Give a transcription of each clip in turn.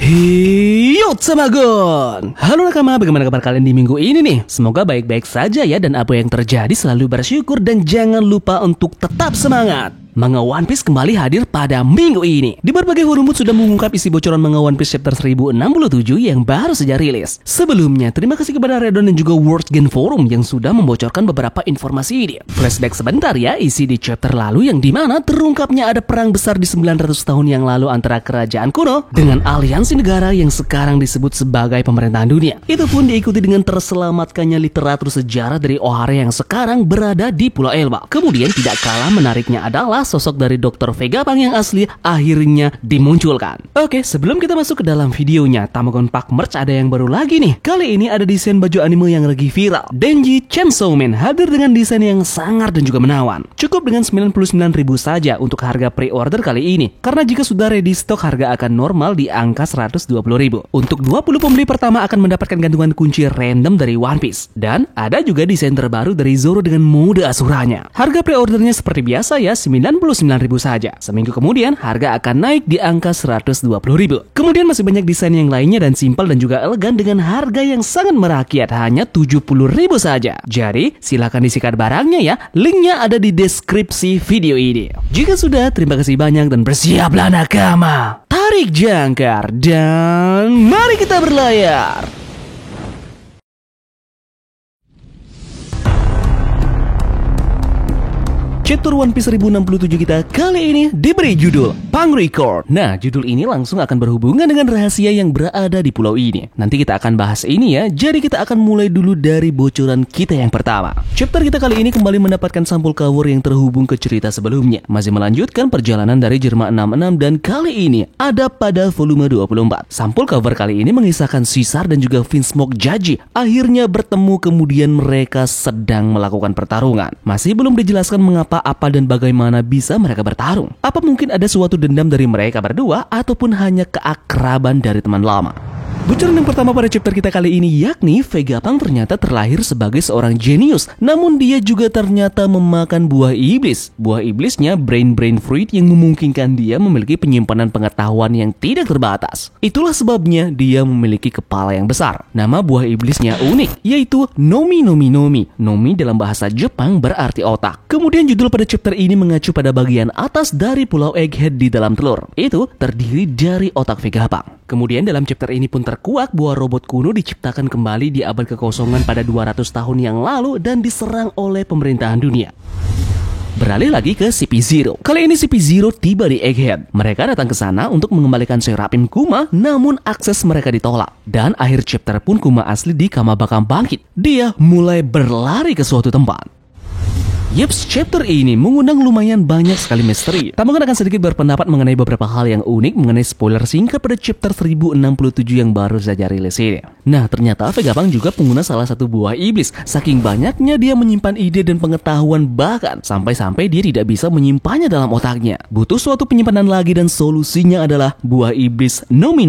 Hiyo Tamagon. Halo nakama, bagaimana kabar kalian di minggu ini nih? Semoga baik-baik saja ya, dan apa yang terjadi selalu bersyukur dan jangan lupa untuk tetap semangat. Manga One Piece kembali hadir pada minggu ini. Di berbagai forum sudah mengungkap isi bocoran Manga One Piece chapter 1067 yang baru saja rilis. Sebelumnya, terima kasih kepada Redon dan juga World Game Forum yang sudah membocorkan beberapa informasi ini. Flashback sebentar ya, isi di chapter lalu yang dimana terungkapnya ada perang besar di 900 tahun yang lalu antara kerajaan kuno dengan aliansi negara yang sekarang disebut sebagai pemerintahan dunia. Itu pun diikuti dengan terselamatkannya literatur sejarah dari Ohara yang sekarang berada di Pulau Elba. Kemudian tidak kalah menariknya adalah sosok dari Dr. Vegapunk yang asli akhirnya dimunculkan. Oke, sebelum kita masuk ke dalam videonya, Tamagon Pak Merch ada yang baru lagi nih. Kali ini ada desain baju anime yang lagi viral. Denji Chainsaw Man hadir dengan desain yang sangar dan juga menawan. Cukup dengan 99.000 saja untuk harga pre-order kali ini. Karena jika sudah ready stock, harga akan normal di angka 120.000. Untuk 20 pembeli pertama akan mendapatkan gantungan kunci random dari One Piece. Dan ada juga desain terbaru dari Zoro dengan mode asuranya. Harga pre-ordernya seperti biasa ya, 99.000 saja. Seminggu kemudian harga akan naik di angka 120.000. Kemudian masih banyak desain yang lainnya dan simpel dan juga elegan dengan harga yang sangat merakyat, hanya 70.000 saja. Jadi silakan disikat barangnya ya. Linknya ada di deskripsi video ini. Jika sudah, terima kasih banyak dan bersiaplah nakama. Tarik jangkar dan mari kita berlayar. Chapter One Piece 1067 kita kali ini diberi judul Punk Record. Nah, judul ini langsung akan berhubungan dengan rahasia yang berada di pulau ini. Nanti kita akan bahas ini ya, jadi kita akan mulai dulu dari bocoran kita yang pertama. Chapter kita kali ini kembali mendapatkan sampul cover yang terhubung ke cerita sebelumnya. Masih melanjutkan perjalanan dari Jerma 66 dan kali ini ada pada volume 24. Sampul cover kali ini mengisahkan Caesar dan juga Vinsmoke Jaji akhirnya bertemu, kemudian mereka sedang melakukan pertarungan. Masih belum dijelaskan mengapa, apa dan bagaimana bisa mereka bertarung. Apa mungkin ada suatu dendam dari mereka berdua ataupun hanya keakraban dari teman lama. Bocoran yang pertama pada chapter kita kali ini yakni Vegapunk ternyata terlahir sebagai seorang jenius, namun dia juga ternyata memakan buah iblis. Buah iblisnya brain fruit yang memungkinkan dia memiliki penyimpanan pengetahuan yang tidak terbatas. Itulah sebabnya dia memiliki kepala yang besar. Nama buah iblisnya unik, yaitu Nomi. Nomi dalam bahasa Jepang berarti otak. Kemudian judul pada chapter ini mengacu pada bagian atas dari pulau Egghead di dalam telur. Itu terdiri dari otak Vegapunk. Kemudian dalam chapter ini pun terkuak bahwa robot kuno diciptakan kembali di abad kekosongan pada 200 tahun yang lalu dan diserang oleh pemerintahan dunia. Beralih lagi ke CP0. Kali ini CP0 tiba di Egghead. Mereka datang ke sana untuk mengembalikan Seraphim Kuma, namun akses mereka ditolak. Dan akhir chapter pun Kuma asli di Kamabaka bangkit. Dia mulai berlari ke suatu tempat. Yeps, chapter ini mengundang lumayan banyak sekali misteri. Tamagon akan sedikit berpendapat mengenai beberapa hal yang unik mengenai spoiler singkat pada chapter 1067 yang baru saja rilis ini. Nah, ternyata Vegapunk juga pengguna salah satu buah iblis. Saking banyaknya dia menyimpan ide dan pengetahuan, bahkan sampai-sampai dia tidak bisa menyimpannya dalam otaknya. Butuh suatu penyimpanan lagi dan solusinya adalah buah iblis Nomi.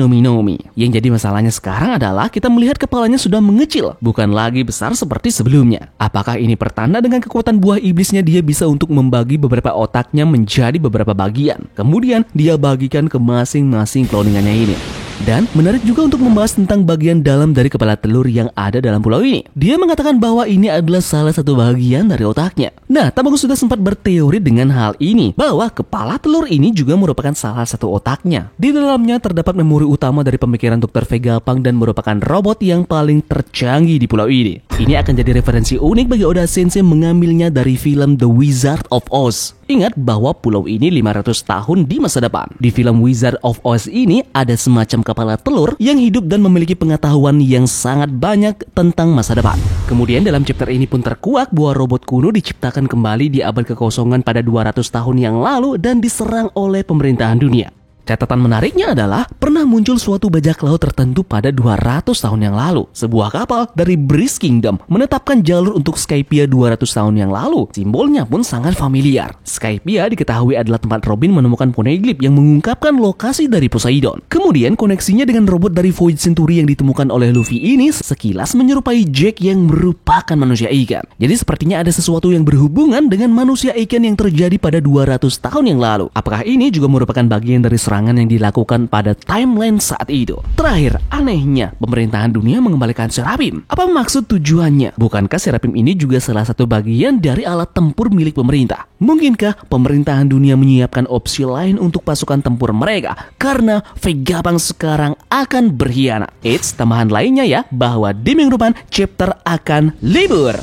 Yang jadi masalahnya sekarang adalah kita melihat kepalanya sudah mengecil, bukan lagi besar seperti sebelumnya. Apakah ini pertanda dengan kekuatan buah iblisnya dia bisa untuk membagi beberapa otaknya menjadi beberapa bagian. Kemudian dia bagikan ke masing-masing cloningannya ini. Dan menarik juga untuk membahas tentang bagian dalam dari kepala telur yang ada dalam pulau ini. Dia mengatakan bahwa ini adalah salah satu bagian dari otaknya. Nah, Tamagon sudah sempat berteori dengan hal ini, bahwa kepala telur ini juga merupakan salah satu otaknya. Di dalamnya terdapat memori utama dari pemikiran Dr. Vegapunk dan merupakan robot yang paling tercanggih di pulau ini. Ini akan jadi referensi unik bagi Oda Sensei mengambilnya dari film The Wizard of Oz. Ingat bahwa pulau ini 500 tahun di masa depan. Di film Wizard of Oz ini ada semacam kepala telur yang hidup dan memiliki pengetahuan yang sangat banyak tentang masa depan. Kemudian dalam chapter ini pun terkuak bahwa robot kuno diciptakan kembali di abad kekosongan pada 200 tahun yang lalu dan diserang oleh pemerintahan dunia. Catatan menariknya adalah pernah muncul suatu bajak laut tertentu pada 200 tahun yang lalu. Sebuah kapal dari Breeze Kingdom menetapkan jalur untuk Skypiea 200 tahun yang lalu. Simbolnya pun sangat familiar. Skypiea diketahui adalah tempat Robin menemukan poneglyph yang mengungkapkan lokasi dari Poseidon. Kemudian koneksinya dengan robot dari Void Century yang ditemukan oleh Luffy ini sekilas menyerupai Jack yang merupakan manusia ikan. Jadi sepertinya ada sesuatu yang berhubungan dengan manusia ikan yang terjadi pada 200 tahun yang lalu. Apakah ini juga merupakan bagian dari serangan yang dilakukan pada timeline saat itu. Terakhir, anehnya pemerintahan dunia mengembalikan Serapim. Apa maksud tujuannya? Bukankah Serapim ini juga salah satu bagian dari alat tempur milik pemerintah? Mungkinkah pemerintahan dunia menyiapkan opsi lain untuk pasukan tempur mereka karena Vegapunk sekarang akan berkhianat? Eits, tambahan lainnya ya, bahwa di minggu depan chapter akan libur.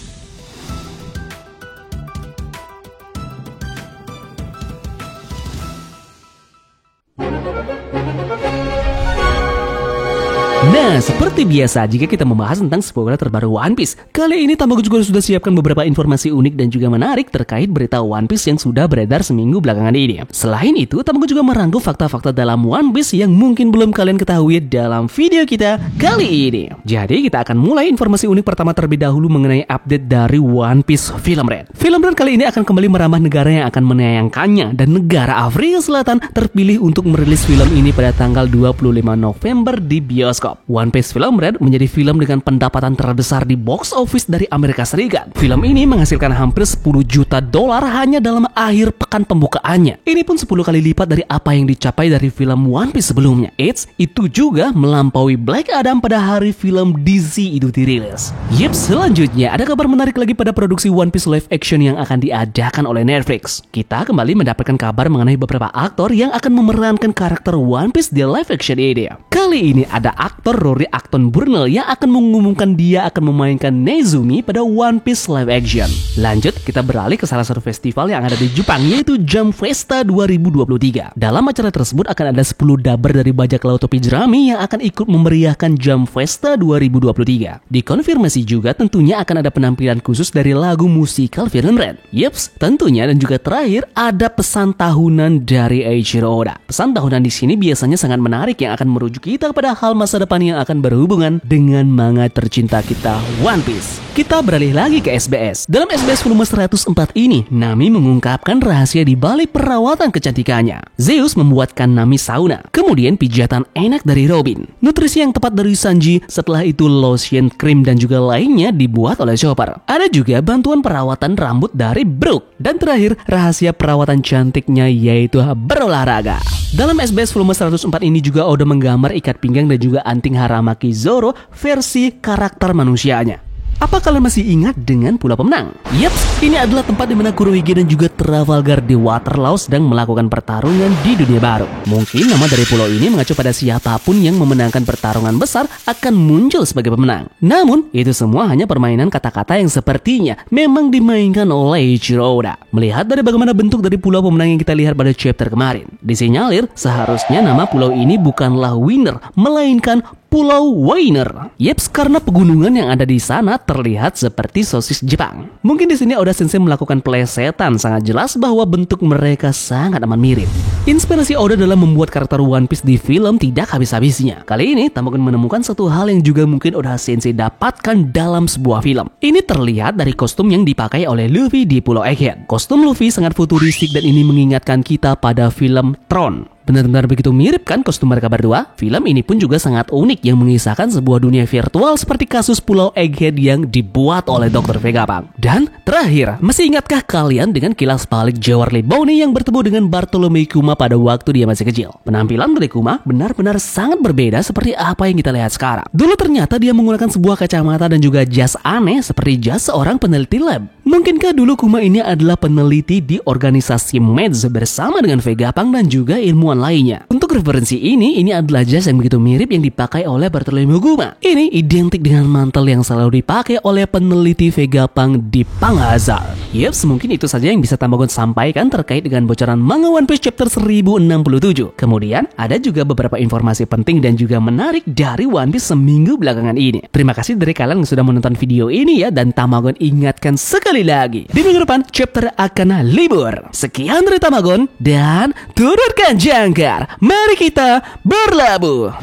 Nah, seperti biasa, jika kita membahas tentang spoiler terbaru One Piece, kali ini Tambago juga sudah siapkan beberapa informasi unik dan juga menarik terkait berita One Piece yang sudah beredar seminggu belakangan ini. Selain itu, Tambago juga merangkum fakta-fakta dalam One Piece yang mungkin belum kalian ketahui dalam video kita kali ini. Jadi, kita akan mulai informasi unik pertama terlebih dahulu mengenai update dari One Piece Film Red. Film Red kali ini akan kembali merambah negara yang akan menayangkannya, dan negara Afrika Selatan terpilih untuk merilis film ini pada tanggal 25 November di bioskop. One Piece Film Red menjadi film dengan pendapatan terbesar di box office dari Amerika Serikat. Film ini menghasilkan hampir 10 juta dolar hanya dalam akhir pekan pembukaannya. Ini pun 10 kali lipat dari apa yang dicapai dari film One Piece sebelumnya. Eits, itu juga melampaui Black Adam pada hari film DC itu dirilis. Yep, selanjutnya ada kabar menarik lagi pada produksi One Piece live action yang akan diadakan oleh Netflix. Kita kembali mendapatkan kabar mengenai beberapa aktor yang akan memerankan karakter One Piece di live action ini. Kali ini ada aktor Rory Acton Burnell yang akan mengumumkan dia akan memainkan Nezumi pada One Piece live action. Lanjut, kita beralih ke salah satu festival yang ada di Jepang, yaitu Jump Festa 2023. Dalam acara tersebut akan ada 10 dubber dari bajak laut topi jerami yang akan ikut memeriahkan Jump Festa 2023. Dikonfirmasi juga tentunya akan ada penampilan khusus dari lagu musikal Film Red. Yeps, tentunya, dan juga terakhir ada pesan tahunan dari Eiichiro Oda. Pesan tahunan di sini biasanya sangat menarik yang akan merujuk kita pada hal masa depan yang akan berhubungan dengan manga tercinta kita, One Piece. Kita beralih lagi ke SBS. Dalam SBS volume 104 ini, Nami mengungkapkan rahasia di balik perawatan kecantikannya. Zeus membuatkan Nami sauna, kemudian pijatan enak dari Robin, nutrisi yang tepat dari Sanji, setelah itu lotion, krim, dan juga lainnya dibuat oleh Chopper. Ada juga bantuan perawatan rambut dari Brook. Dan terakhir, rahasia perawatan cantiknya yaitu berolahraga. Dalam SBS volume 104 ini juga Oda menggambar ikat pinggang dan juga anting Haramaki Zoro versi karakter manusianya. Apa kalian masih ingat dengan Pulau Pemenang? Yaps, ini adalah tempat di mana Kurohige dan juga Trafalgar di Waterloo sedang melakukan pertarungan di dunia baru. Mungkin nama dari pulau ini mengacu pada siapapun yang memenangkan pertarungan besar akan muncul sebagai pemenang. Namun, itu semua hanya permainan kata-kata yang sepertinya memang dimainkan oleh Eiichiro Oda. Melihat dari bagaimana bentuk dari Pulau Pemenang yang kita lihat pada chapter kemarin, disinyalir seharusnya nama pulau ini bukanlah Winner, melainkan Pulau Weiner. Yeps, karena pegunungan yang ada di sana terlihat seperti sosis Jepang. Mungkin di sini Oda Sensei melakukan plesetan, sangat jelas bahwa bentuk mereka sangat amat mirip. Inspirasi Oda dalam membuat karakter One Piece di film tidak habis-habisnya. Kali ini Tambago menemukan satu hal yang juga mungkin Oda Sensei dapatkan dalam sebuah film. Ini terlihat dari kostum yang dipakai oleh Luffy di Pulau Egghead. Kostum Luffy sangat futuristik dan ini mengingatkan kita pada film Tron. Benar-benar begitu mirip kan kostum mereka berdua? Film ini pun juga sangat unik yang mengisahkan sebuah dunia virtual seperti kasus Pulau Egghead yang dibuat oleh Dr. Vegapunk. Dan terakhir, masih ingatkah kalian dengan kilas balik Jewelry Bonnie yang bertemu dengan Bartolomei Kuma pada waktu dia masih kecil? Penampilan dari Kuma benar-benar sangat berbeda seperti apa yang kita lihat sekarang. Dulu ternyata dia menggunakan sebuah kacamata dan juga jas aneh seperti jas seorang peneliti lab. Mungkinkah dulu Kuma ini adalah peneliti di organisasi Meds bersama dengan Vegapunk dan juga ilmuwan lainnya? Untuk referensi ini adalah jas yang begitu mirip yang dipakai oleh Bartolomei Kuma. Ini identik dengan mantel yang selalu dipakai oleh peneliti Vegapunk di Punk Hazard. Yeps, mungkin itu saja yang bisa Tambago sampaikan terkait dengan bocoran manga One Piece chapter 1067. Kemudian ada juga beberapa informasi penting dan juga menarik dari One Piece seminggu belakangan ini. Terima kasih dari kalian yang sudah menonton video ini ya, dan Tambago ingatkan sekali lagi, di minggu depan chapter akan libur. Sekian dari Tambago dan turunkan jangkar. Mari kita berlabuh.